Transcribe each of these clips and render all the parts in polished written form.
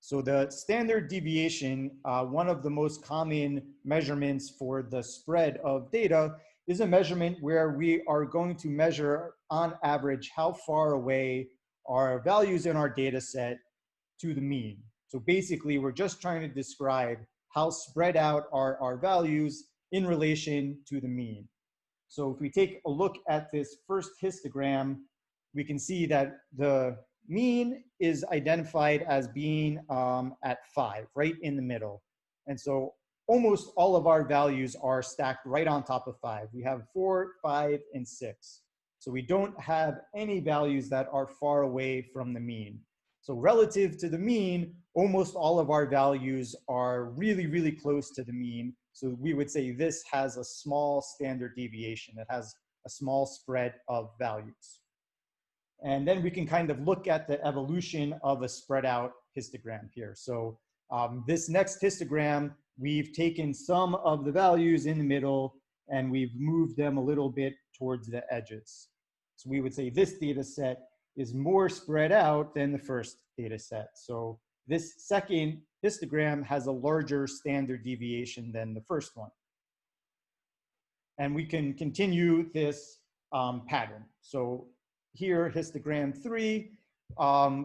So the standard deviation, one of the most common measurements for the spread of data, is a measurement where we are going to measure on average how far away are values in our data set to the mean. So basically, we're just trying to describe how spread out are our values in relation to the mean. So if we take a look at this first histogram, we can see that the mean is identified as being at 5, right in the middle. And so almost all of our values are stacked right on top of 5. We have 4, 5, and 6. So we don't have any values that are far away from the mean. So relative to the mean, almost all of our values are really, really close to the mean. So we would say this has a small standard deviation. It has a small spread of values. And then we can kind of look at the evolution of a spread out histogram here. So this next histogram, we've taken some of the values in the middle and we've moved them a little bit towards the edges. So we would say this data set is more spread out than the first data set. So this second histogram has a larger standard deviation than the first one. And we can continue this pattern. So here, histogram 3,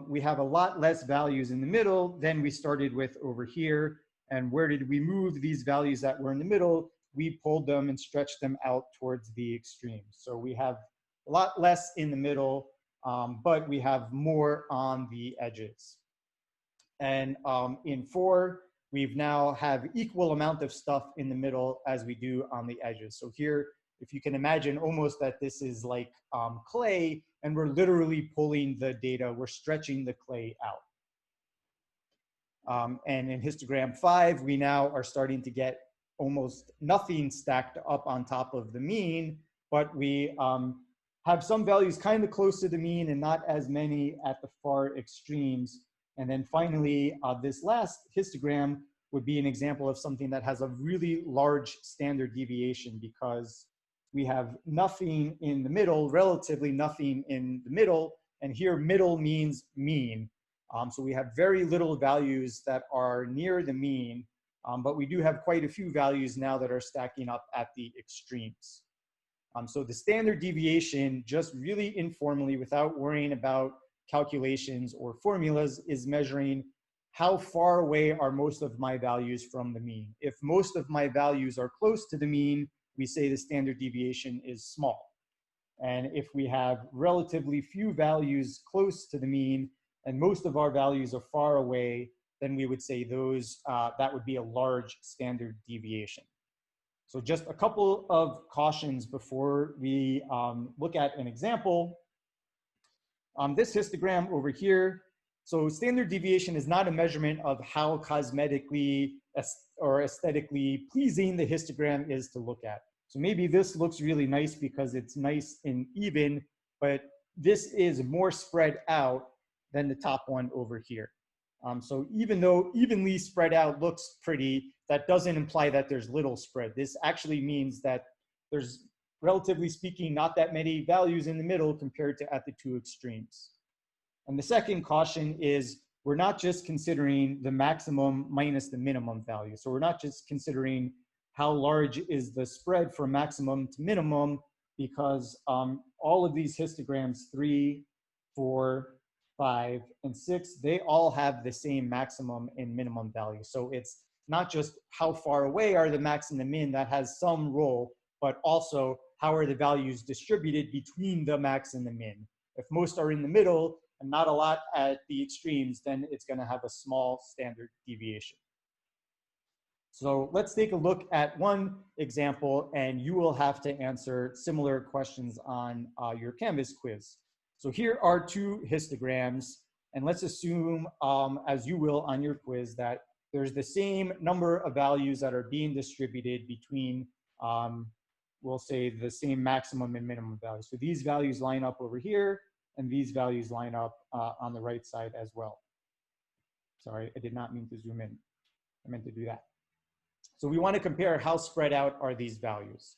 we have a lot less values in the middle than we started with over here. And where did we move these values that were in the middle? We pulled them and stretched them out towards the extremes. So we have a lot less in the middle, but we have more on the edges. And in 4, we've now have equal amount of stuff in the middle as we do on the edges. So here, if you can imagine almost that this is like clay, and we're literally pulling the data, we're stretching the clay out. And in histogram 5, we now are starting to get almost nothing stacked up on top of the mean, but we have some values kind of close to the mean and not as many at the far extremes. And then finally, this last histogram would be an example of something that has a really large standard deviation because we have nothing in the middle, relatively nothing in the middle. And here middle means mean. So we have very little values that are near the mean, but we do have quite a few values now that are stacking up at the extremes. So the standard deviation, just really informally, without worrying about calculations or formulas, is measuring how far away are most of my values from the mean. If most of my values are close to the mean, we say the standard deviation is small. And if we have relatively few values close to the mean and most of our values are far away, then we would say those, that would be a large standard deviation. So just a couple of cautions before we look at an example. This histogram over here, so standard deviation is not a measurement of how cosmetically or aesthetically pleasing the histogram is to look at. So maybe this looks really nice because it's nice and even, but this is more spread out than the top one over here. So even though evenly spread out looks pretty, that doesn't imply that there's little spread. This actually means that there's, relatively speaking, not that many values in the middle compared to at the two extremes. And the second caution is we're not just considering the maximum minus the minimum value. So we're not just considering how large is the spread from maximum to minimum, because all of these histograms, 3, 4, 5, and 6, they all have the same maximum and minimum value. So it's not just how far away are the max and the min, that has some role, but also how are the values distributed between the max and the min. If most are in the middle and not a lot at the extremes, then it's going to have a small standard deviation. So let's take a look at one example, and you will have to answer similar questions on your Canvas quiz. So here are 2 histograms, and let's assume, as you will on your quiz, that there's the same number of values that are being distributed between, we'll say, the same maximum and minimum values. So these values line up over here, and these values line up on the right side as well. Sorry, I did not mean to zoom in. I meant to do that. So we want to compare how spread out are these values.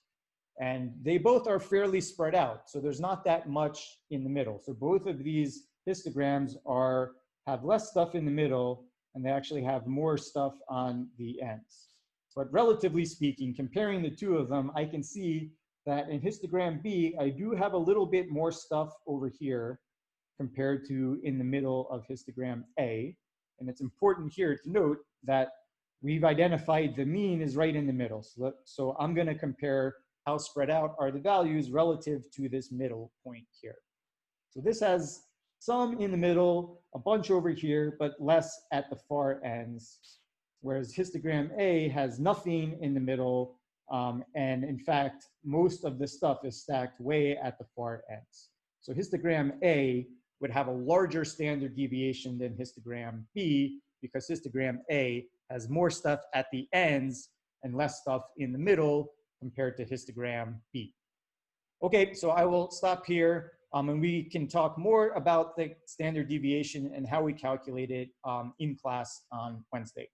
And they both are fairly spread out. So there's not that much in the middle. So both of these histograms have less stuff in the middle and they actually have more stuff on the ends. But relatively speaking, comparing the two of them, I can see that in histogram B, I do have a little bit more stuff over here compared to in the middle of histogram A. And it's important here to note that we've identified the mean is right in the middle. So I'm going to compare how spread out are the values relative to this middle point here. So this has some in the middle, a bunch over here, but less at the far ends. Whereas histogram A has nothing in the middle. And in fact, most of the stuff is stacked way at the far ends. So histogram A would have a larger standard deviation than histogram B because histogram A has more stuff at the ends and less stuff in the middle compared to histogram B. Okay, so I will stop here and we can talk more about the standard deviation and how we calculate it in class on Wednesday.